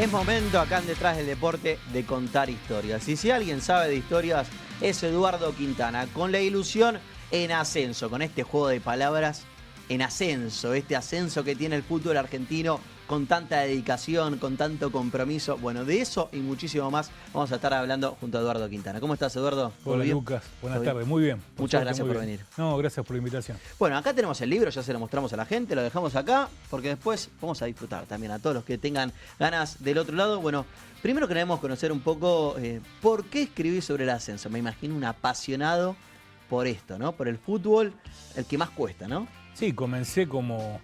Es momento acá en Detrás del Deporte de contar historias. Y si alguien sabe de historias es Eduardo Quintana, con la ilusión en ascenso, con este juego de palabras en ascenso, este ascenso que tiene el fútbol argentino con tanta dedicación, con tanto compromiso. Bueno, de eso y muchísimo más vamos a estar hablando junto a Eduardo Quintana. ¿Cómo estás, Eduardo? Hola, Lucas. Buenas tardes. Muy bien. Muchas gracias por venir. No, gracias por la invitación. Bueno, acá tenemos el libro, ya se lo mostramos a la gente, lo dejamos acá, porque después vamos a disfrutar también a todos los que tengan ganas del otro lado. Bueno, primero queremos conocer un poco por qué escribir sobre el ascenso. Me imagino un apasionado por esto, ¿no? Por el fútbol, el que más cuesta, ¿no? Sí, comencé como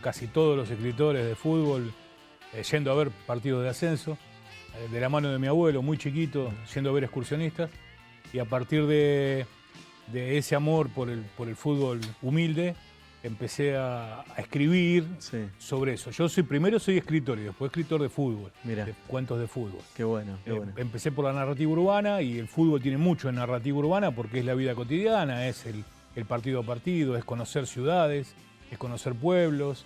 casi todos los escritores de fútbol, yendo a ver partidos de ascenso, de la mano de mi abuelo, muy chiquito, yendo a ver excursionistas, y a partir de ese amor por el fútbol humilde, empecé a escribir sobre eso. Yo primero soy escritor y después escritor de fútbol, de cuentos de fútbol. Qué bueno, qué bueno. Empecé por la narrativa urbana y el fútbol tiene mucho en narrativa urbana porque es la vida cotidiana, es el partido a partido, es conocer ciudades, es conocer pueblos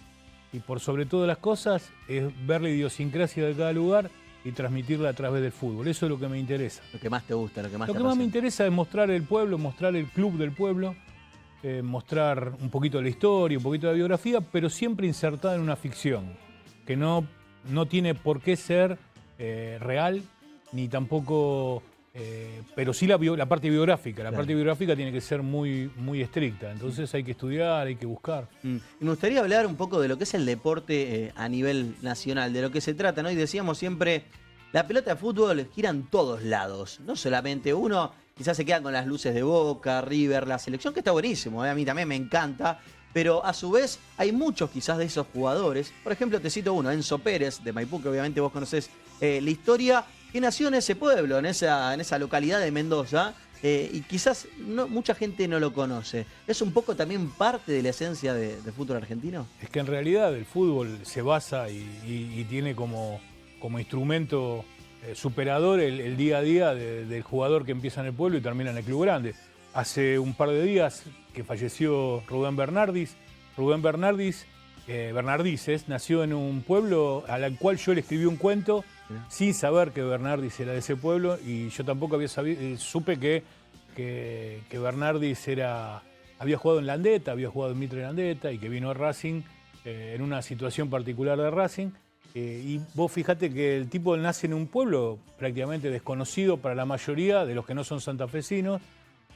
y por sobre todas las cosas es ver la idiosincrasia de cada lugar y transmitirla a través del fútbol. Eso es lo que me interesa. Lo que más te gusta, lo que más te apasiona. Lo que más me interesa es mostrar el pueblo, mostrar el club del pueblo, mostrar un poquito de la historia, un poquito de la biografía, pero siempre insertada en una ficción, que no tiene por qué ser real, ni tampoco... pero sí la parte biográfica. La parte biográfica tiene que ser muy, muy estricta. Entonces hay que estudiar, hay que buscar. Y me gustaría hablar un poco de lo que es el deporte a nivel nacional, de lo que se trata, ¿no? Y decíamos siempre, la pelota de fútbol gira en todos lados. No solamente uno, quizás se queda con las luces de Boca, River, la selección, que está buenísimo, a mí también me encanta. Pero a su vez hay muchos quizás de esos jugadores. Por ejemplo, te cito uno, Enzo Pérez, de Maipú, que obviamente vos conocés la historia, que nació en ese pueblo, en esa localidad de Mendoza, y quizás mucha gente no lo conoce. ¿Es un poco también parte de la esencia del fútbol argentino? Es que en realidad el fútbol se basa y tiene como instrumento superador el día a día del jugador que empieza en el pueblo y termina en el club grande. Hace un par de días que falleció Rubén Bernardis. Rubén Bernardices nació en un pueblo al cual yo le escribí un cuento sin saber que Bernardis era de ese pueblo y yo tampoco supe que Bernardis había jugado en Landeta, había jugado en Mitre Landeta y que vino a Racing en una situación particular de Racing. Y vos fíjate que el tipo nace en un pueblo prácticamente desconocido para la mayoría de los que no son santafesinos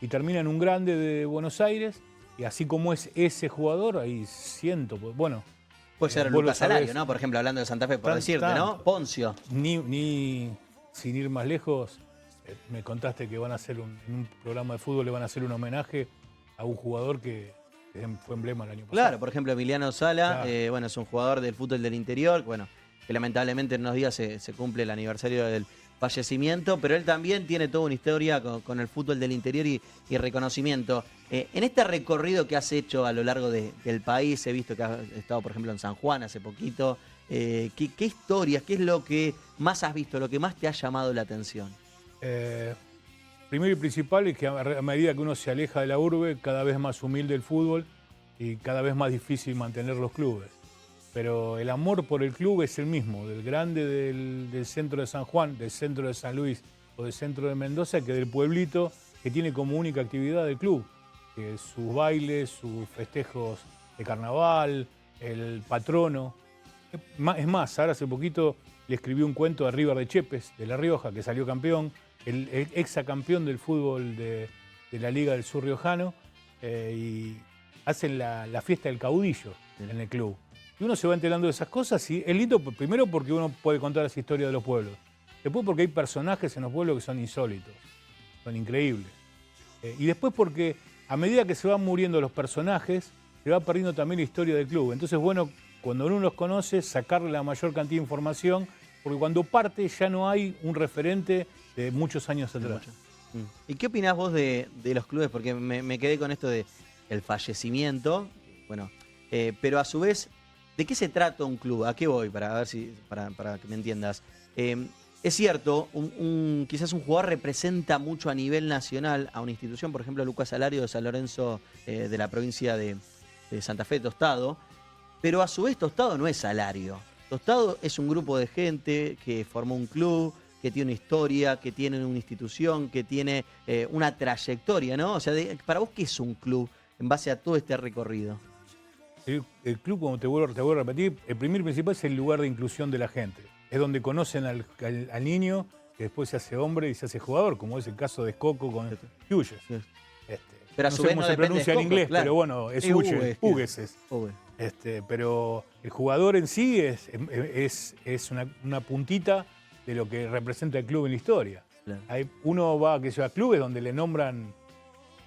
y termina en un grande de Buenos Aires. Y así como es ese jugador, hay cientos, bueno... Puede ser Lucas Alario, ¿no? Por ejemplo, hablando de Santa Fe, por decirte, ¿no? Poncio. Ni sin ir más lejos, me contaste que van a hacer en un programa de fútbol, le van a hacer un homenaje a un jugador que fue emblema el año pasado. Claro, por ejemplo, Emiliano Sala, bueno, es un jugador del fútbol del interior, bueno, que lamentablemente en unos días se cumple el aniversario del fallecimiento, pero él también tiene toda una historia con el fútbol del interior y reconocimiento. En este recorrido que has hecho a lo largo del país, he visto que has estado, por ejemplo, en San Juan hace poquito, ¿qué historias, qué es lo que más has visto, lo que más te ha llamado la atención? Primero y principal es que a medida que uno se aleja de la urbe, cada vez más humilde el fútbol y cada vez más difícil mantener los clubes. Pero el amor por el club es el mismo, del grande del centro de San Juan, del centro de San Luis o del centro de Mendoza, que del pueblito que tiene como única actividad el club. Que sus bailes, sus festejos de carnaval, el patrono. Es más, ahora hace poquito le escribí un cuento a River de Chepes, de La Rioja, que salió campeón, el exacampeón del fútbol de la Liga del Sur Riojano, y hacen la fiesta del caudillo en el club. Y uno se va enterando de esas cosas y es lindo primero porque uno puede contar las historias de los pueblos. Después porque hay personajes en los pueblos que son insólitos, son increíbles. Y después porque a medida que se van muriendo los personajes, se va perdiendo también la historia del club. Entonces, bueno, cuando uno los conoce, sacarle la mayor cantidad de información, porque cuando parte ya no hay un referente de muchos años atrás. ¿Y qué opinás vos de los clubes? Porque me quedé con esto del fallecimiento, bueno, pero a su vez, ¿de qué se trata un club? ¿A qué voy? Para que me entiendas. Es cierto, quizás un jugador representa mucho a nivel nacional a una institución, por ejemplo, Lucas Alario de San Lorenzo, de la provincia de Santa Fe, Tostado, pero a su vez Tostado no es Alario. Tostado es un grupo de gente que formó un club, que tiene una historia, que tiene una institución, que tiene una trayectoria, ¿no? O sea, para vos, ¿qué es un club en base a todo este recorrido? El club, como te vuelvo a repetir, el primer principal es el lugar de inclusión de la gente. Es donde conocen al niño que después se hace hombre y se hace jugador, como es el caso de Scocco con Hughes. Sí. Pero a No su sé vez cómo no se depende pronuncia de en Scocco, inglés, claro. pero bueno, es Hughes, Hughes es. Hughes. Pero el jugador en sí es una puntita de lo que representa el club en la historia. Claro. Uno va a clubes donde le nombran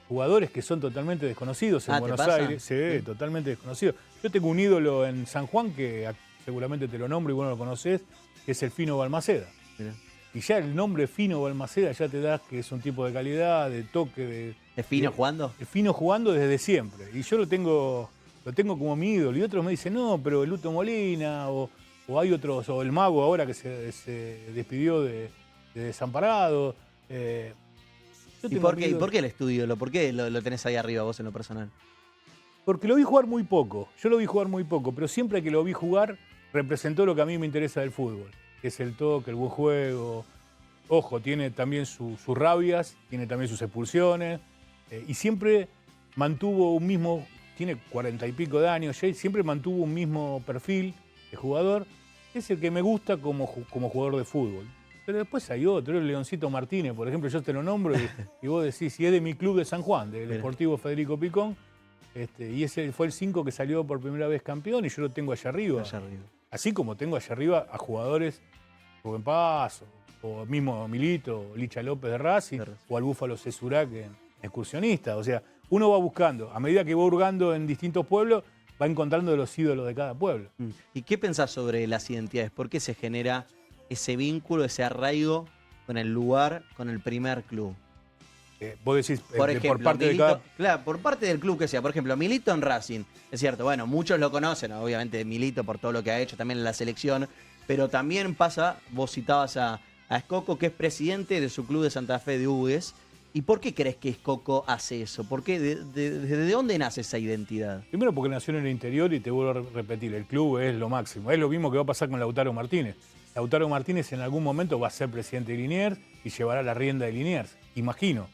jugadores que son totalmente desconocidos en ¿te Buenos pasa? Aires. Sí, totalmente desconocidos. Yo tengo un ídolo en San Juan que seguramente te lo nombro y vos no lo conocés, que es el Fino Balmaceda. Mirá. Y ya el nombre Fino Balmaceda ya te da que es un tipo de calidad, de toque, ¿Es Fino jugando? El Fino jugando desde siempre. Y yo lo tengo como mi ídolo. Y otros me dicen, no, pero el Luto Molina, o hay otros, o el Mago ahora que se despidió de Desamparado. ¿Y por qué el estudio? ¿Por qué lo tenés ahí arriba vos en lo personal? Porque lo vi jugar muy poco. Yo lo vi jugar muy poco, pero siempre que lo vi jugar representó lo que a mí me interesa del fútbol, que es el toque, el buen juego. Ojo, tiene también sus rabias, tiene también sus expulsiones, y siempre mantuvo un mismo, tiene 40 y pico de años, ya, y siempre mantuvo un mismo perfil de jugador, que es el que me gusta como jugador de fútbol. Pero después hay otro, el Leoncito Martínez, por ejemplo, yo te lo nombro y vos decís, si es de mi club de San Juan, del Deportivo Federico Picón, y ese fue el 5 que salió por primera vez campeón y yo lo tengo allá arriba. Así como tengo allá arriba a jugadores, Rubén Paz, o mismo Milito, Licha López de Racing, o al Búfalo Cesurac en excursionista. O sea, uno va buscando, a medida que va hurgando en distintos pueblos, va encontrando los ídolos de cada pueblo. ¿Y qué pensás sobre las identidades? ¿Por qué se genera ese vínculo, ese arraigo con el lugar, con el primer club? Vos decís, por ejemplo, por parte Milito, de cada... Claro, por parte del club que sea. Por ejemplo, Milito en Racing. Es cierto, bueno, muchos lo conocen, obviamente Milito por todo lo que ha hecho también en la selección, pero también pasa, vos citabas a Scocco, que es presidente de su club de Santa Fe de Hughes. ¿Y por qué crees que Scocco hace eso? ¿Por qué? ¿Desde dónde nace esa identidad? Primero porque nació en el interior y te vuelvo a repetir, el club es lo máximo. Es lo mismo que va a pasar con Lautaro Martínez. Lautaro Martínez en algún momento va a ser presidente de Liniers y llevará la rienda de Liniers, imagino.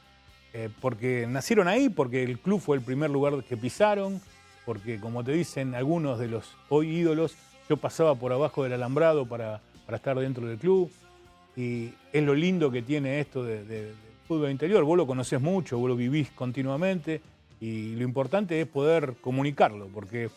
Porque nacieron ahí, porque el club fue el primer lugar que pisaron, porque como te dicen algunos de los hoy ídolos, yo pasaba por abajo del alambrado para estar dentro del club. Y es lo lindo que tiene esto del fútbol interior. Vos lo conocés mucho, vos lo vivís continuamente y lo importante es poder comunicarlo, porque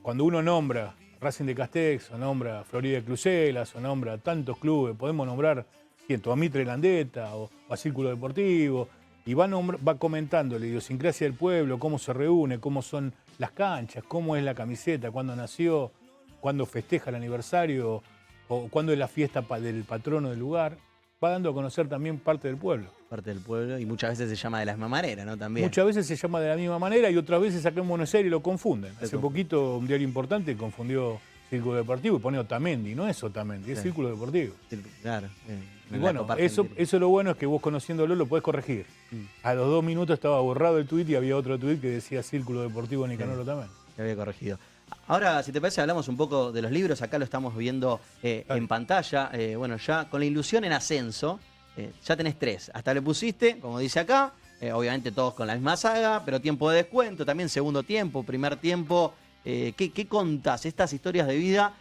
cuando uno nombra Racing de Castex, o nombra Florida de Crucelas, o nombra tantos clubes, podemos nombrar a Mitre Landeta o a Círculo Deportivo, y va comentando la idiosincrasia del pueblo, cómo se reúne, cómo son las canchas, cómo es la camiseta, cuándo nació, cuándo festeja el aniversario, o cuándo es la fiesta del patrono del lugar. Va dando a conocer también parte del pueblo. Parte del pueblo, y muchas veces se llama de la misma manera, ¿no? También. Muchas veces se llama de la misma manera y otras veces acá en Buenos Aires lo confunden. Hace poquito un diario importante confundió Círculo Deportivo y pone Otamendi. No es Otamendi, es Círculo Deportivo. Claro. Y bueno, eso lo bueno es que vos conociéndolo lo podés corregir. A los 2 minutos estaba borrado el tuit y había otro tuit que decía Círculo Deportivo Nicanor Otamendi. Lo había corregido. Ahora, si te parece, hablamos un poco de los libros. Acá lo estamos viendo en pantalla. Bueno, ya con La ilusión en ascenso, ya tenés 3. Hasta le pusiste, como dice acá, obviamente todos con la misma saga, pero tiempo de descuento, también segundo tiempo, primer tiempo. ¿Qué contás? Estas historias de vida,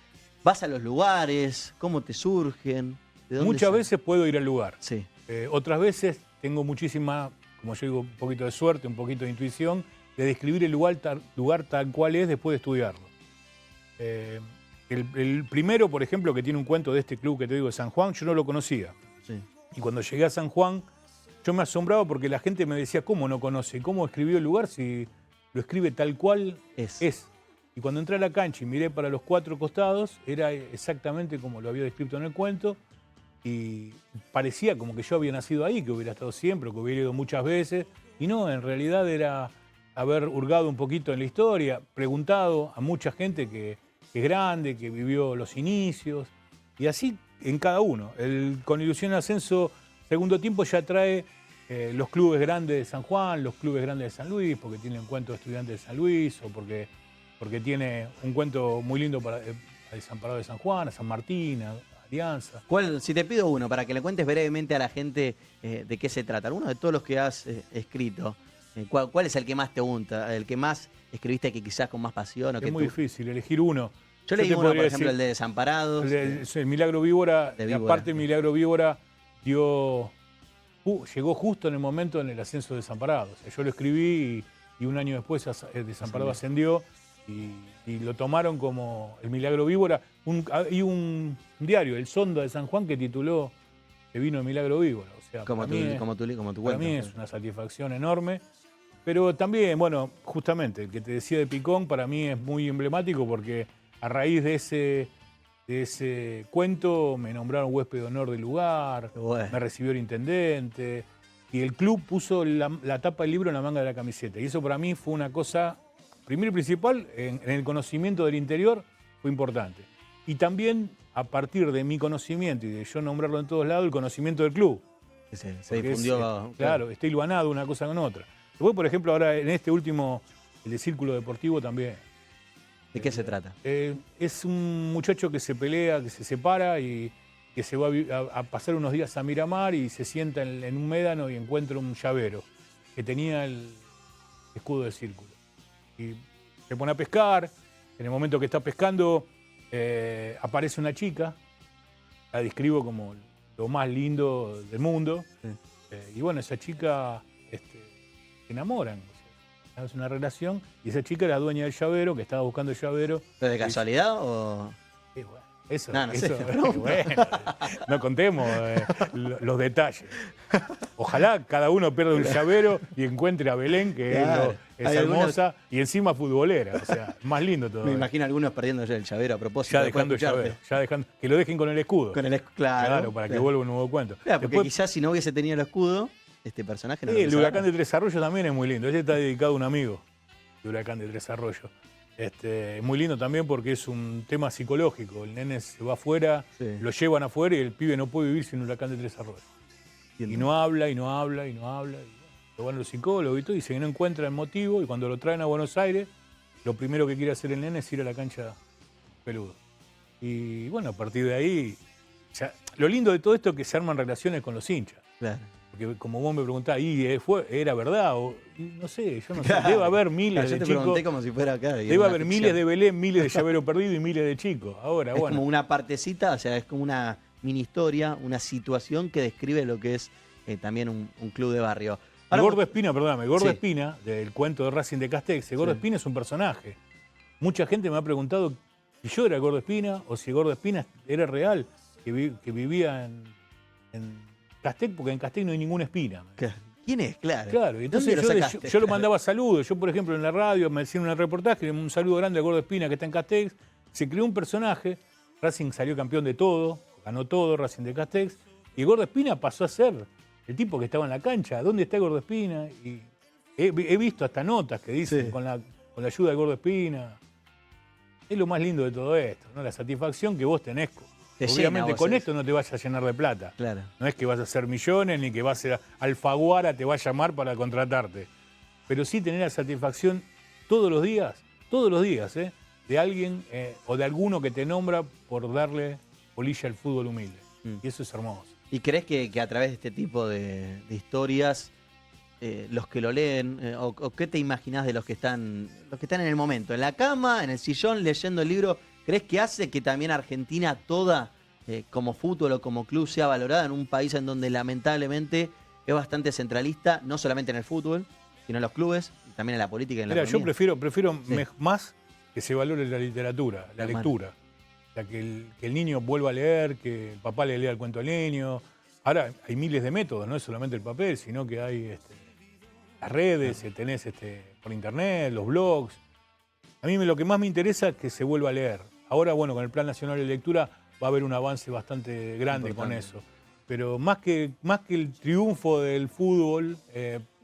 ¿vas a los lugares? ¿Cómo te surgen? Muchas veces puedo ir al lugar. Sí. Otras veces tengo muchísima, como yo digo, un poquito de suerte, un poquito de intuición, de describir el lugar tal cual es después de estudiarlo. El primero, por ejemplo, que tiene un cuento de este club que te digo de San Juan, yo no lo conocía. Sí. Y cuando llegué a San Juan, yo me asombraba porque la gente me decía, ¿cómo no conoce? ¿Cómo escribió el lugar si lo escribe tal cual es? Y cuando entré a la cancha y miré para los 4 costados, era exactamente como lo había descrito en el cuento. Y parecía como que yo había nacido ahí, que hubiera estado siempre, que hubiera ido muchas veces. Y no, en realidad era haber hurgado un poquito en la historia, preguntado a mucha gente que es grande, que vivió los inicios. Y así en cada uno. Con Ilusión en Ascenso, segundo tiempo ya trae los clubes grandes de San Juan, los clubes grandes de San Luis, porque tiene un cuento de Estudiantes de San Luis, o porque tiene un cuento muy lindo a Desamparados de San Juan, a San Martín, a Alianza. Si te pido uno, para que le cuentes brevemente a la gente de qué se trata, alguno de todos los que has escrito, ¿cuál es el que más te gusta, el que más escribiste que quizás con más pasión? O Es que muy difícil elegir uno. Yo leí te uno, por podría ejemplo, decir, el de Desamparados. el Milagro Víbora, de y Víbora, aparte el Milagro Víbora llegó justo en el momento en el ascenso de Desamparados. O sea, yo lo escribí y un año después Desamparados ascendió y lo tomaron como el Milagro Víbora. Hay un diario, El Sonda de San Juan, que tituló que vino el Milagro Víbora. O sea, como tu para cuento. mí es una satisfacción enorme. Pero también, bueno, justamente, el que te decía de Picón, para mí es muy emblemático porque a raíz de ese cuento me nombraron huésped de honor del lugar, Bueno. me recibió el intendente y el club puso la tapa del libro en la manga de la camiseta. Y eso para mí fue una cosa, primero y principal, en el conocimiento del interior fue importante. Y también, a partir de mi conocimiento y de yo nombrarlo en todos lados, el conocimiento del club. Se difundió. Claro, está hilvanado una cosa con otra. Después, por ejemplo, ahora en este último, el de Círculo Deportivo también. ¿De qué se trata? Es un muchacho que se pelea, que se separa y que se va a pasar unos días a Miramar y se sienta en un médano y encuentra un llavero que tenía el escudo del Círculo. Y se pone a pescar, en el momento que está pescando aparece una chica, la describo como lo más lindo del mundo, sí. Y bueno, esa chica se enamoran. Es una relación y esa chica era dueña del llavero, que estaba buscando el llavero. ¿Pero de casualidad o...? Bueno, eso, no eso, sé, bueno, no contemos los detalles. Ojalá cada uno pierda un llavero y encuentre a Belén, que claro, es hermosa y encima futbolera. O sea, más lindo todo. Me imagino algunos perdiendo ya el llavero a propósito. Ya dejando el llavero, que lo dejen con el escudo. Claro, para que vuelva un nuevo cuento. Claro, porque quizás si no hubiese tenido el escudo, este personaje no lo el Huracán de Tres Arroyos también es muy lindo. Este está dedicado a un amigo, el Huracán de Tres Arroyos. Muy lindo también porque es un tema psicológico. El nene se va afuera, sí. Lo llevan afuera y el pibe no puede vivir sin Huracán de Tres Arroyos. Y no habla, y no habla, y no habla. Lo van los psicólogos y todo, y dicen que no encuentra el motivo. Y cuando lo traen a Buenos Aires, lo primero que quiere hacer el nene es ir a la cancha peludo. Y bueno, a partir de ahí, lo lindo de todo esto es que se arman relaciones con los hinchas. Claro. Porque como vos me preguntás, ¿era verdad? O, no sé, yo no sé. Debe haber miles de chicos. Yo te pregunté como si fuera acá. Debe haber miles de Belén, miles de llavero perdido y miles de chicos. Ahora, es como una partecita, o sea, es como una mini historia, una situación que describe lo que es también un club de barrio. Ahora, Gordo Espina, perdóname, Gordo Espina, del cuento de Racing de Castex, Gordo Espina es un personaje. Mucha gente me ha preguntado si yo era Gordo Espina o si Gordo Espina era real, que vivía en Castex, porque en Castex no hay ninguna espina. ¿Quién es? Claro, y entonces yo lo mandaba saludos. Yo, por ejemplo, en la radio me decían un reportaje, un saludo grande a Gordo Espina que está en Castex. Se creó un personaje, Racing salió campeón de todo, ganó todo, Racing de Castex, y Gordo Espina pasó a ser el tipo que estaba en la cancha. ¿Dónde está Gordo Espina? Y he visto hasta notas que dicen con la ayuda de Gordo Espina. Es lo más lindo de todo esto, ¿no? La satisfacción que vos tenés. Obviamente con esto no te vas a llenar de plata. Claro. No es que vas a hacer millones ni que vas a Alfaguara te va a llamar para contratarte. Pero sí tener la satisfacción todos los días, de alguien o de alguno que te nombra por darle polilla al fútbol humilde. Y eso es hermoso. ¿Y crees que a través de este tipo de historias, los que lo leen, o qué te imaginás de los que están en el momento, en la cama, en el sillón, leyendo el libro? ¿Crees que hace que también Argentina toda, como fútbol o como club, sea valorada en un país en donde lamentablemente es bastante centralista, no solamente en el fútbol, sino en los clubes, y también en la política y en la economía? Yo prefiero más que se valore la literatura, la lectura. O sea, que el niño vuelva a leer, que el papá le lea el cuento al niño. Ahora hay miles de métodos, no es solamente el papel, sino que hay las redes, tenés por internet, los blogs. A mí lo que más me interesa es que se vuelva a leer. Ahora, bueno, con el Plan Nacional de Lectura va a haber un avance bastante grande con eso. Pero más que el triunfo del fútbol,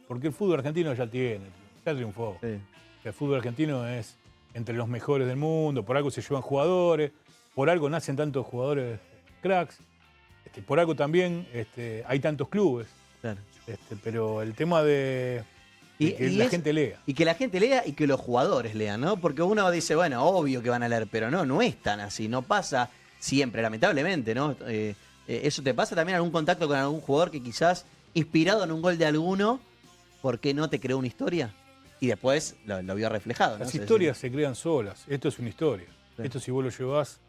porque el fútbol argentino ya triunfó. Sí. El fútbol argentino es entre los mejores del mundo, por algo se llevan jugadores, por algo nacen tantos jugadores cracks, por algo también hay tantos clubes. Claro. Pero el tema de de que la gente lea. Y que la gente lea y que los jugadores lean, ¿no? Porque uno dice, bueno, obvio que van a leer, pero no es tan así, no pasa siempre, lamentablemente, ¿no? ¿Eso te pasa también algún contacto con algún jugador que quizás, inspirado en un gol de alguno, ¿por qué no te creó una historia? Y después lo vio reflejado, ¿no? Las historias se crean solas, esto es una historia. Sí. Esto si vos lo llevás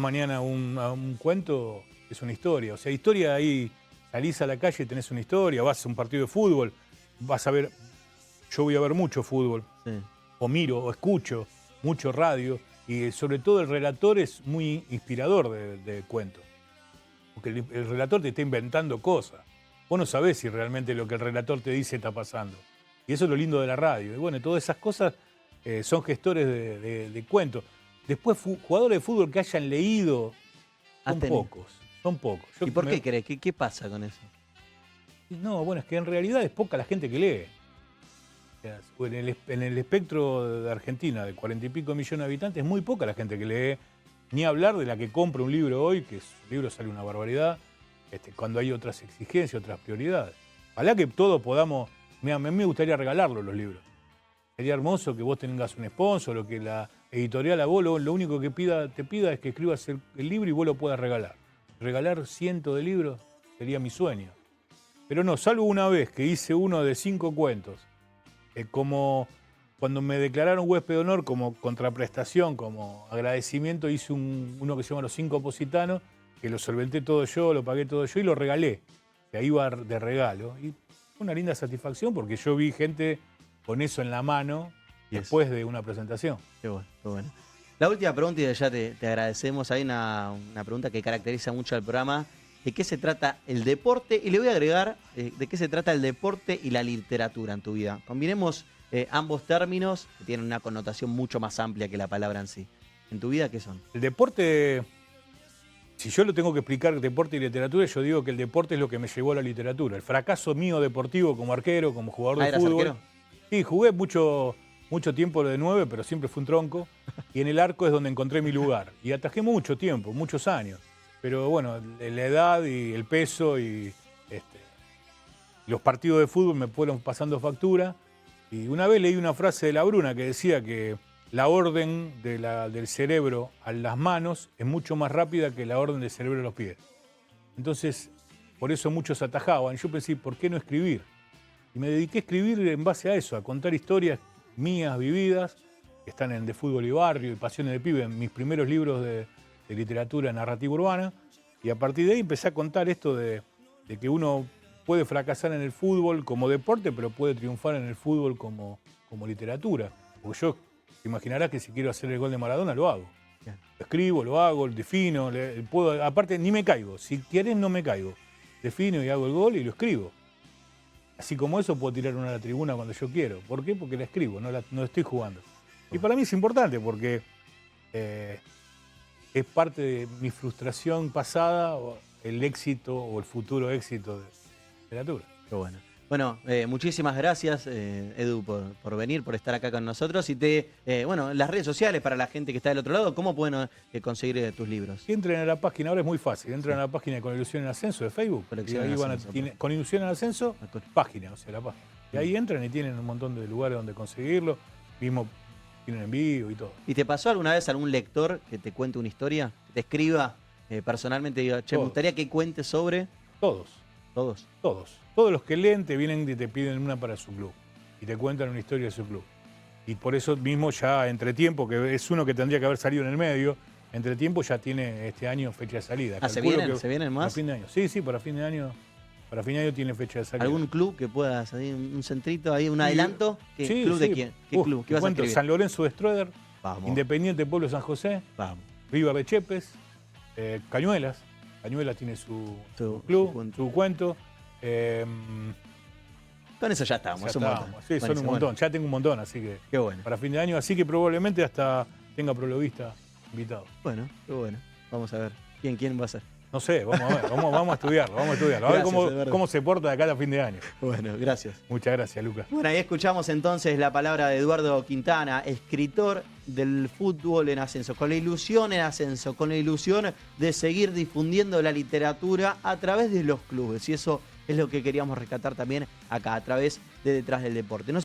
mañana a un cuento, es una historia. O sea, historia ahí, salís a la calle y tenés una historia, vas a un partido de fútbol, vas a ver, yo voy a ver mucho fútbol, sí, o miro, o escucho, mucho radio, y sobre todo el relator es muy inspirador de cuentos. Porque el relator te está inventando cosas. Vos no sabés si realmente lo que el relator te dice está pasando. Y eso es lo lindo de la radio. Y bueno, todas esas cosas son gestores de cuentos. Después, jugadores de fútbol que hayan leído, son pocos. ¿Y por qué crees? ¿Qué pasa con eso? No, bueno, es que en realidad es poca la gente que lee. O sea, en el espectro de Argentina, de 40 y pico millones de habitantes, es muy poca la gente que lee. Ni hablar de la que compra un libro hoy, que su libro sale una barbaridad, cuando hay otras exigencias, otras prioridades. Ojalá que todos podamos... A mí me gustaría regalarlos los libros. Sería hermoso que vos tengas un sponsor o que la editorial a vos lo único que te pida es que escribas el libro y vos lo puedas regalar. Regalar cientos de libros sería mi sueño. Pero no, salvo una vez que hice uno de 5 cuentos, como cuando me declararon huésped de honor como contraprestación, como agradecimiento, hice uno que se llama Los 5 Positanos, que lo solventé todo yo, lo pagué todo yo y lo regalé. Que ahí va de regalo. Y fue una linda satisfacción porque yo vi gente con eso en la mano después de una presentación. Qué bueno, qué bueno. La última pregunta, y ya te agradecemos. Hay una pregunta que caracteriza mucho al programa. ¿De qué se trata el deporte? Y le voy a agregar de qué se trata el deporte y la literatura en tu vida. Combinemos ambos términos que tienen una connotación mucho más amplia que la palabra en sí. ¿En tu vida qué son? El deporte, si yo lo tengo que explicar, deporte y literatura, yo digo que el deporte es lo que me llevó a la literatura. El fracaso mío deportivo como arquero, como jugador de fútbol. ¿Arquero? Sí, jugué mucho tiempo de 9, pero siempre fui un tronco. Y en el arco es donde encontré mi lugar. Y atajé mucho tiempo, muchos años. Pero bueno, la edad y el peso y los partidos de fútbol me fueron pasando factura. Y una vez leí una frase de La Bruna que decía que la orden del cerebro a las manos es mucho más rápida que la orden del cerebro a los pies. Entonces, por eso muchos atajaban. Yo pensé, ¿por qué no escribir? Y me dediqué a escribir en base a eso, a contar historias mías, vividas, que están en De Fútbol y Barrio y Pasiones de Pibe, en mis primeros libros de literatura narrativa urbana. Y a partir de ahí empecé a contar esto de que uno puede fracasar en el fútbol como deporte, pero puede triunfar en el fútbol como literatura. Porque yo, te imaginarás que si quiero hacer el gol de Maradona, lo hago. Bien. Lo escribo, lo hago, defino, aparte ni me caigo. Si querés, no me caigo. Defino y hago el gol y lo escribo. Así como eso puedo tirar una a la tribuna cuando yo quiero. ¿Por qué? Porque la escribo, no estoy jugando. Y para mí es importante porque es parte de mi frustración pasada, o el éxito o el futuro éxito de literatura. Qué bueno. Bueno, muchísimas gracias, Edu, por venir, por estar acá con nosotros. Y las redes sociales para la gente que está del otro lado, ¿cómo pueden conseguir tus libros? Entren a la página, ahora es muy fácil, entren a la página de Con Ilusión en Ascenso de Facebook. Y ahí Con Ilusión en Ascenso, página, o sea, la página. Y ahí entran y tienen un montón de lugares donde conseguirlo, mismo tienen en vivo y todo. ¿Y te pasó alguna vez algún lector que te cuente una historia? Que te escriba personalmente y diga, che, me gustaría que cuentes sobre... Todos. ¿Todos? Todos. Todos los que leen te vienen y te piden una para su club. Y te cuentan una historia de su club. Y por eso mismo ya Entretiempo, que es uno que tendría que haber salido en el medio, Entretiempo ya tiene este año fecha de salida. ¿Se vienen más? Para fin de año. Sí, para fin de año. Para fin de año tiene fecha de salida. ¿Algún club que pueda salir, un centrito ahí, un adelanto? ¿Qué club de quién? ¿Qué club? ¿Qué vas a escribir? San Lorenzo de Stroeder, Vamos. Independiente Pueblo San José, Vamos. River de Chepes, Cañuelas. Cañuelas tiene su club, su cuento. Con eso ya estamos. Sí, son un montón. Ya tengo un montón, así que qué bueno. Para fin de año, así que probablemente hasta tenga prologuista invitado. Bueno, qué bueno. Vamos a ver quién va a ser. No sé, vamos a ver, vamos a estudiarlo, A ver cómo se porta de acá a fin de año. Bueno, gracias. Muchas gracias, Lucas. Bueno, ahí escuchamos entonces la palabra de Eduardo Quintana, escritor del fútbol en ascenso, con la ilusión en ascenso, con la ilusión de seguir difundiendo la literatura a través de los clubes. Y eso es lo que queríamos rescatar también acá a través de Detrás del Deporte.